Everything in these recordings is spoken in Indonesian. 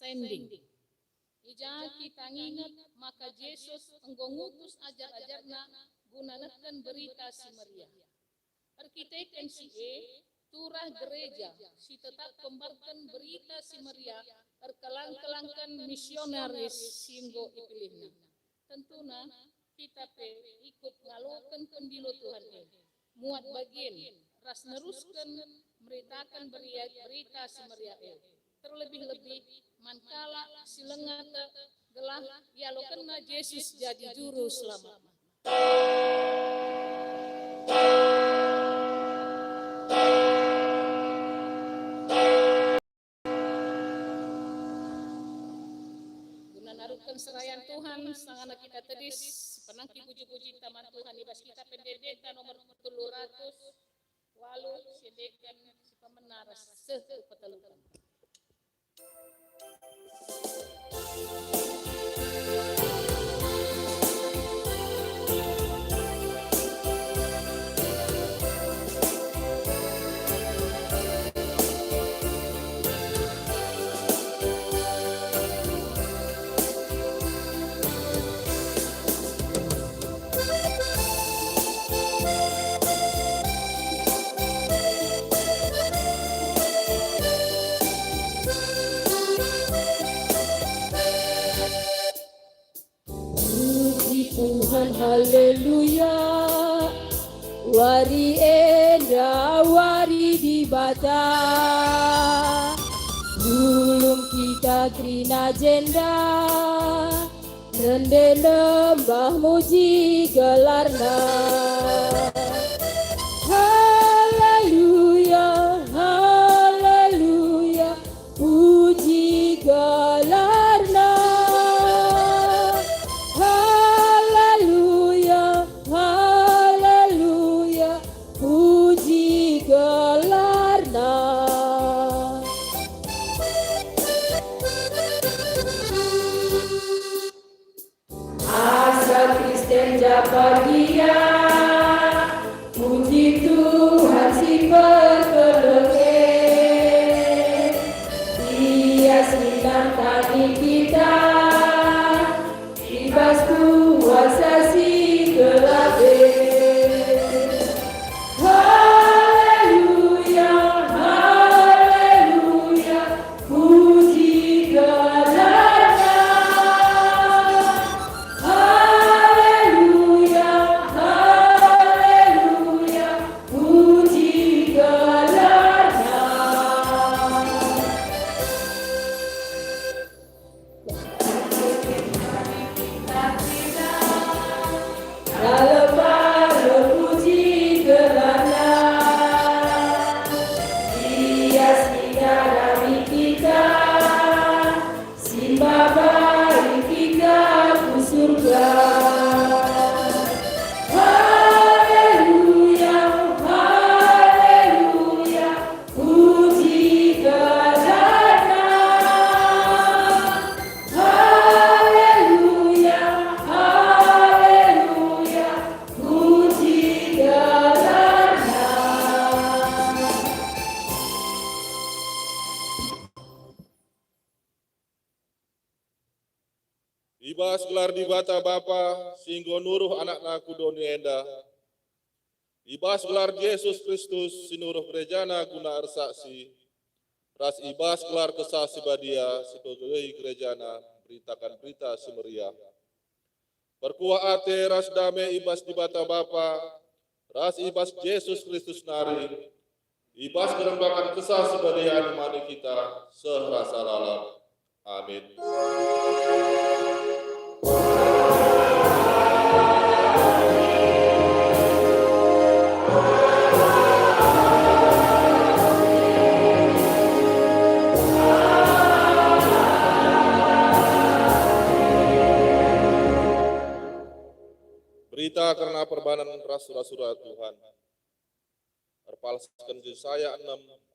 standing. Ija kita ngingat maka Yesus ngutus ajar-ajarna gunakan berita si Maria. Arkiteken si turah gereja si tetap kembarkan berita si Maria erkelang-kelangkan misionaris singgo ipilihna. Tentuna kita ikut ngalukan pendilo Tuhan muat bagian ras neruskan meritakan berita si Maria terlebih-lebih mankala silengat gelah ya lo kena Yesus jadi juru selamat. Guna narukan serayan Tuhan sangana kita tedis penangki puji-puji taman Tuhan ibas kita pendeta nomor 300 walu sedekan si pemenaras sepetelukan. Haleluya, wari enda, wari dibata. Belum kita krina jenda, nende lembah muji gelarna. Haleluya, haleluya, puji gelarna. Bahagia, puji Tuhan si pertolongan, Dia silang tadi kita, ibas kuasa si gelapin. Haleluya, haleluya, puji gelarna. Ibas gelar di bata Bapa, singgo nuruh anakna kudoni enda. Ibas gelar Yesus Kristus, sinuruh gerejana guna ersaksi. Ras ibas gelar kesasi badia, sikogehi gerejana, beritakan berita semeria. Perkuah ate ras dame ibas di bata Bapa, ras ibas Yesus Kristus nari. Ibas gerembakan kesasi badia mani kita, serasa lalap. Amin. Berita karena perbanan ras surah-surah Tuhan. Terpalaskan Yesaya 6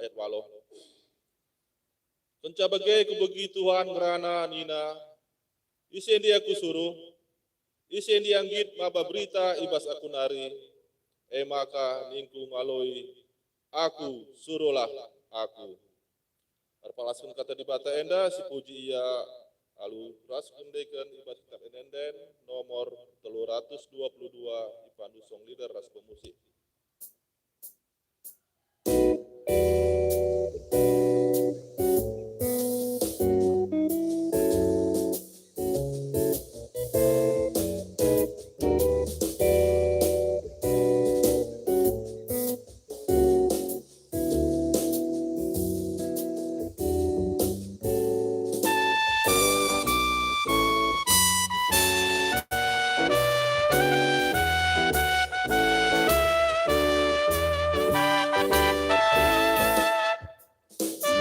ayat 8. Kenca bagai kubegi Tuhan ngerana nina, isen dia kusuruh, isen dia anggit maba berita ibas aku nari, maka ningku ngaloi, aku suruhlah aku. Arpalaskan kata di bata enda si puji ia alu ras kundekan ibas kitab enenden nomor 322 ipandu song leader ras pemusik.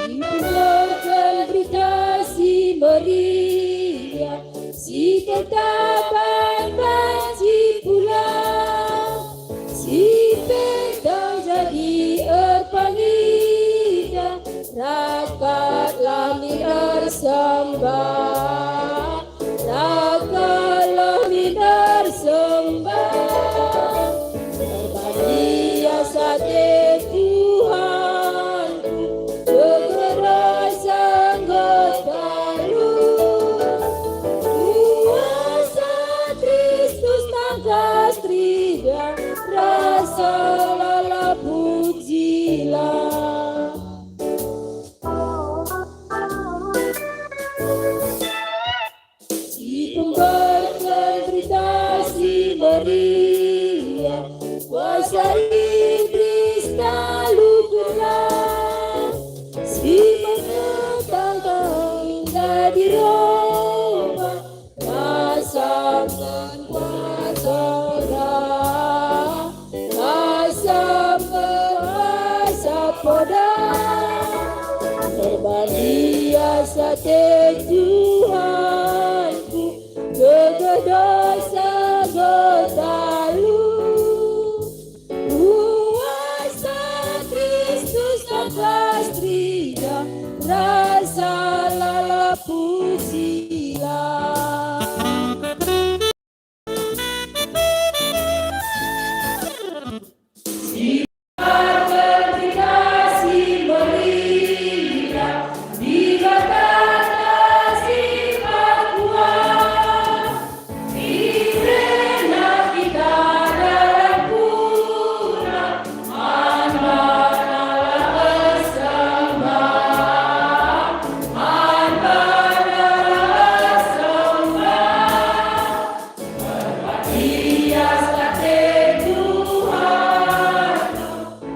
Mendengarkan berita si meriah, si ketapan banci pulang, si petang jadi erpangida, rakyat langit bersembah, rakyat langit bersembah, terbahagia sate Tuhanku, kekerasan getaru, kuasa Kristus tangkas trida, rasa lala pujilah. Si pembagian berita si meriah, kuasa iblis tak lukulah, si menentang indah di Roma, rasakan kuasa roh, rasakan kuasa pedang, terbahagia sate Tuhanku, jaga dosa getalu, kuasa Kristus tangkas trida, rasa lala pujilah. Si meriah, dikatakan si kuat, Israel kita dalam kurang, manbalah bersembah, manbalah bersembah, berbahagia sate Tuhan,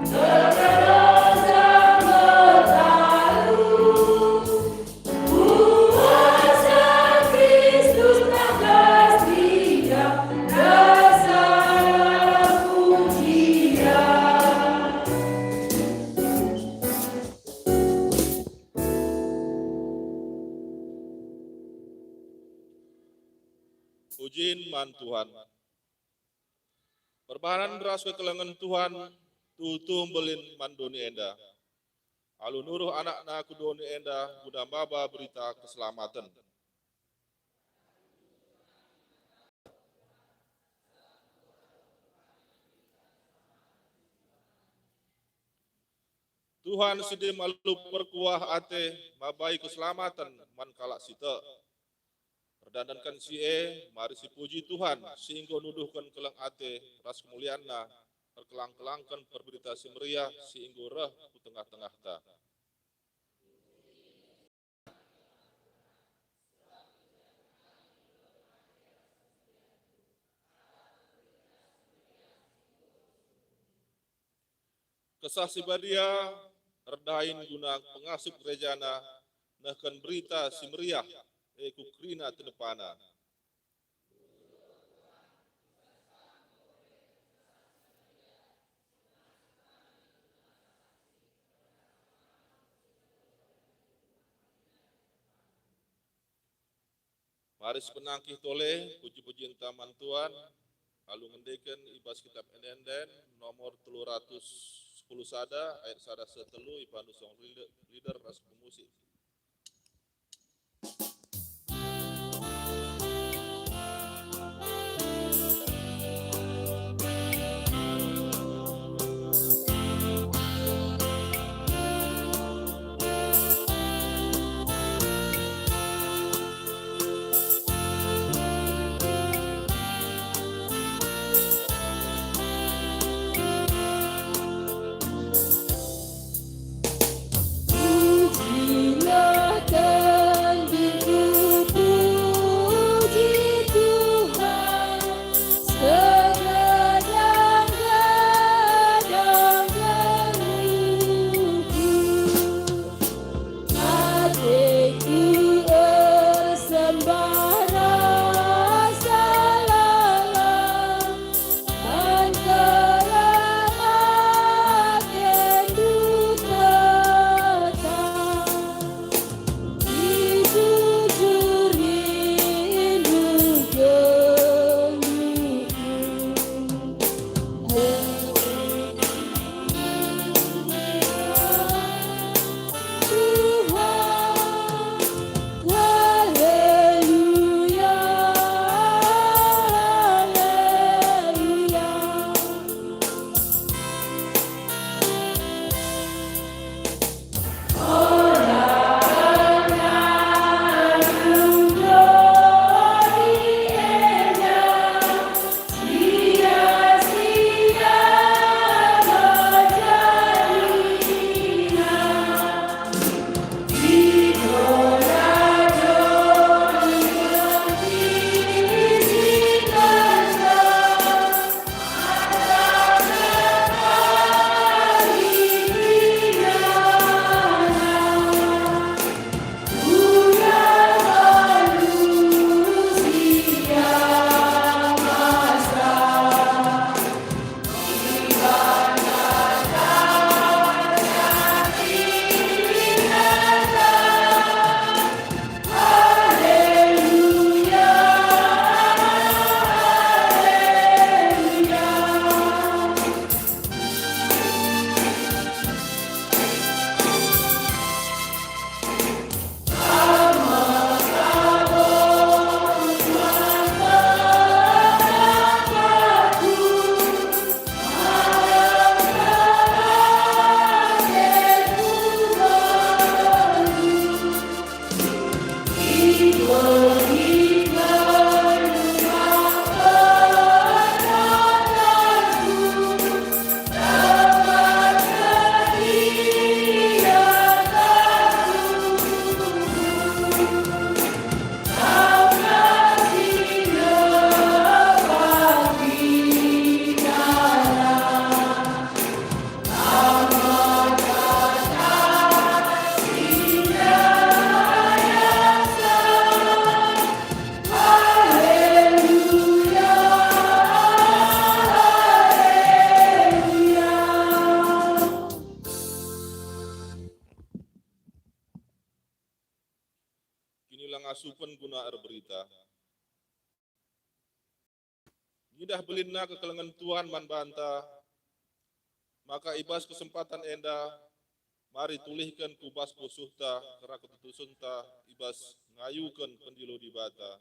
terdosa getaru, kuasa Kristus tangkas trida, rasa pujian. Pujiin man Tuhan. Perbahanan beras kekelengan Tuhan, tutum belin mandoni enda. Alu nuruh anak na kudoni enda, guna baba berita keselamatan. Tuhan sidi malu perkuah ate, mabai keselamatan, man kalak sita. Perdandankan si mari si puji Tuhan, sehingga nuduhkan kelang ate, ras kemuliaan na, perkelang-kelangkan perberita si meriah, sehingga reh ku tengah-tengah ta. Kesah si badia, redahin guna pengasup gerejana, nahkan berita si meriah, kukrina tenepana. Mari penangkih toleh, puji-pujian taman Tuhan, lalu ngendekan ibas kitab enenden nomor 310 sada, ayat sada setelu, ipandu song leader ras pemusik. Kinilang asupan guna berita. Gidah belinna kekelengan Tuhan man banta, maka ibas kesempatan enda, mari tulihkan kubas posuhta, kera ketutusunta, ibas ngayukan pendilo di bata,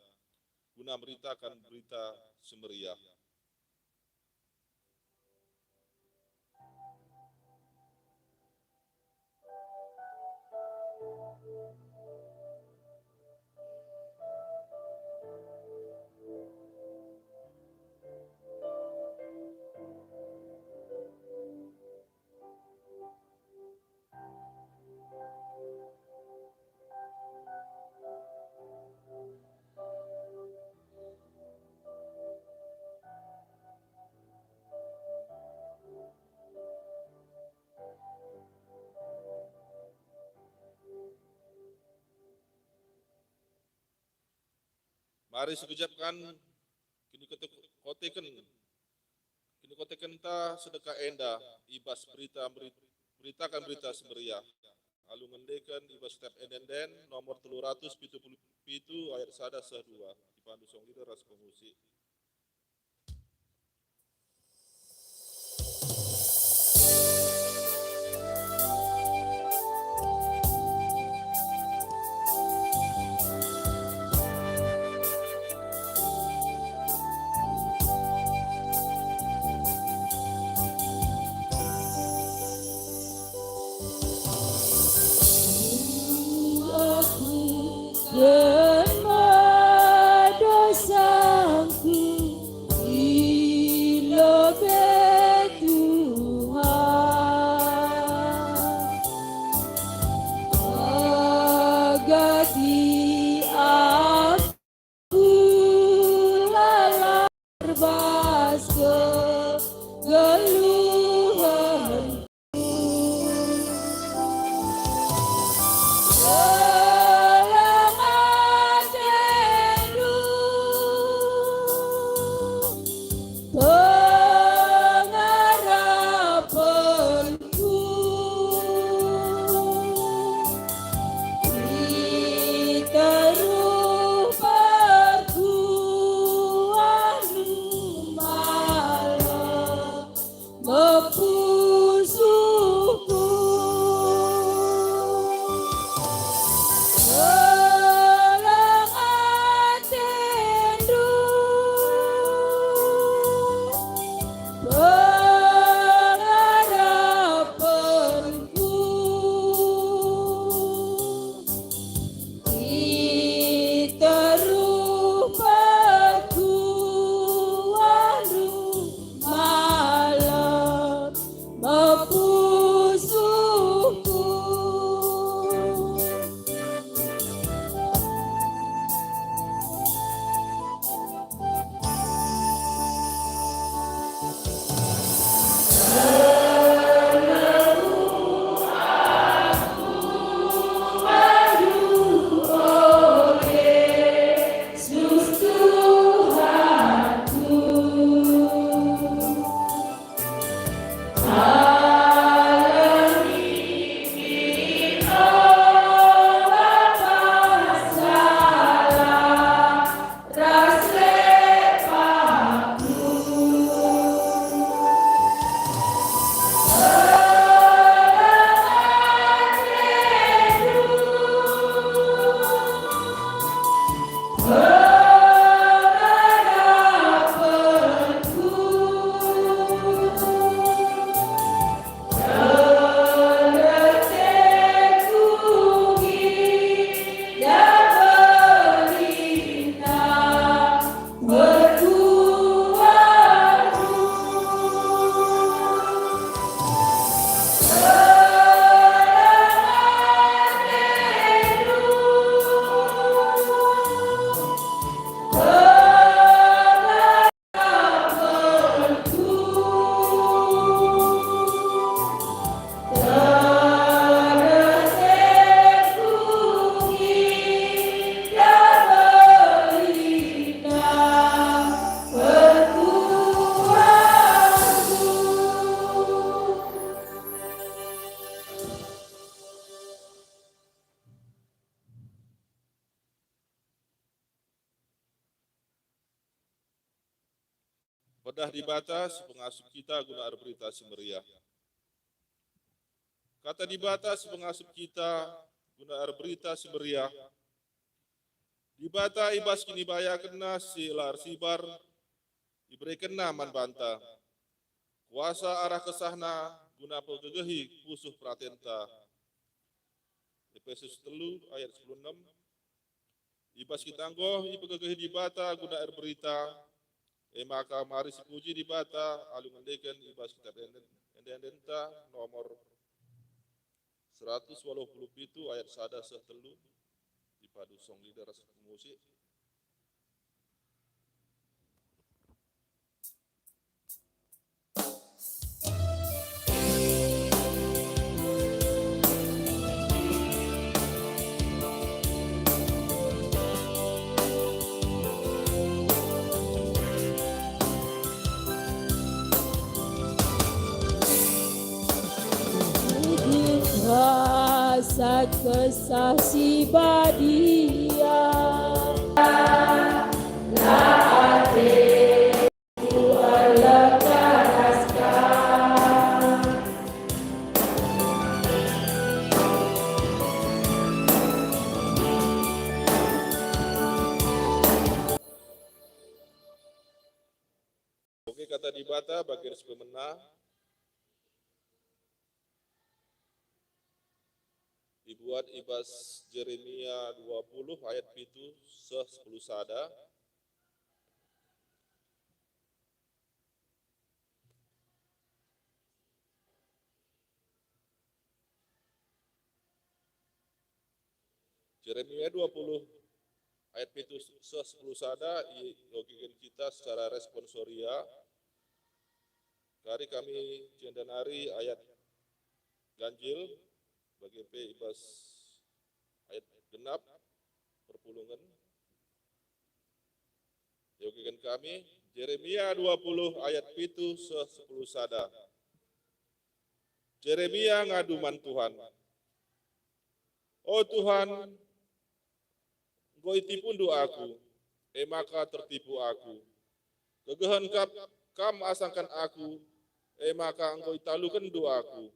guna beritakan berita semeriah. Mari sekejapkan kini kotekan ta sedekah enda ibas beritakan berita semeriah. Lalu ngendekan ibas step endenden nomor 377 ayat 1 2 dipandu song lider ras pengusik. Kita Pedah di batas pengasuh kita guna berita si meriah. Kata di batas pengasuh kita guna berita si meriah. Di bata ibas kini baya kena si lar sibar, diberikan naman banta. Kuasa arah kesahna guna pegegehi pusuh pratenta. Efesus 3 ayat 16. Ibas kitanggo ipegegehi di bata guna berita. Maka mari sepuji di bata alung ngendekan ibas kita endenta nomor 187 ayat 1 setelu. Dipadu song lider musik. Saat kesasi badia Oke, kata di bata bagian sepemena. Dibuat ibas Jeremia 20 ayat 7 10 sada. Jeremia 20 ayat 7 10 sada logikan kita secara responsoria. Kari kami cendanari ayat ganjil bagi P ibas ayat genap perpulungan. Yogikan kami Jeremia 20 ayat 7 10 sada. Jeremia ngaduman Tuhan. Oh Tuhan, Engkau itipun doaku, maka tertipu aku. Kegehan kam asangkan aku, maka Engkau italukan doaku.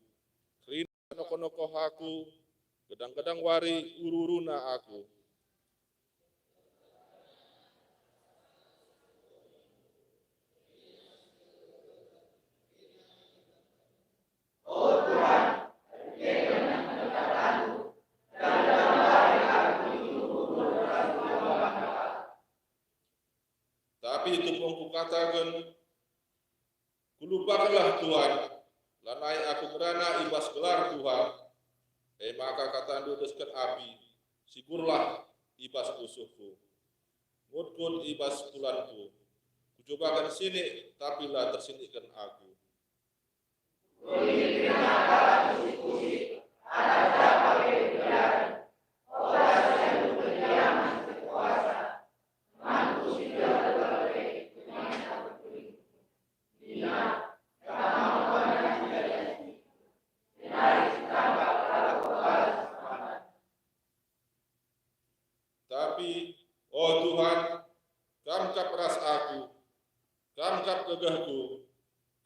Rina noko-noko aku, gedang-gedang wari ururuna aku. Tapi itu pun kukatakan, kulupakanlah Tuhan, lanai aku merana ibas gelar Tuhan, maka kata dudeskan api, sigurlah ibas musuhku, ngutkun ibas tulanku, kucobakan sini, tapi lah tersindikan aku. Tapi, oh Tuhan, kamkap ras aku, kamkap gegahku,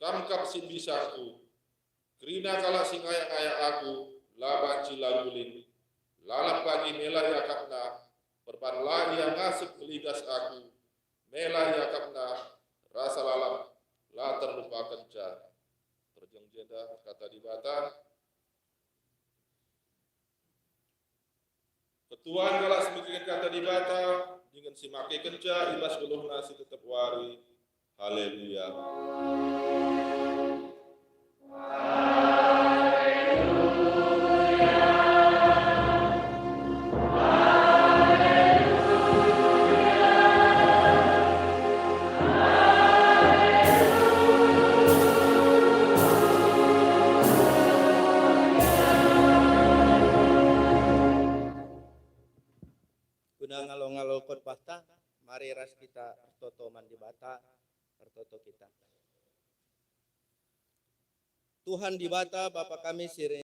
kamkap simbisaku, kerina kala sing ayak-ayak aku, labanci laguling, lalap pagi melah yakapna, perpanlah yang ngasuk meligas aku, melah yakapna, rasa lalap, la terlupakan ca. Terjeng jeda kata di bata, ketuaan kalau semikian kata di bata, dengan simake kenca, ibas geluh nasi tetap wari. Haleluya. Guna ngalo-ngalo khotbah ta, mari ras kita toto mandi bata, tertoto kita. Tuhan di bata Bapa kami sirene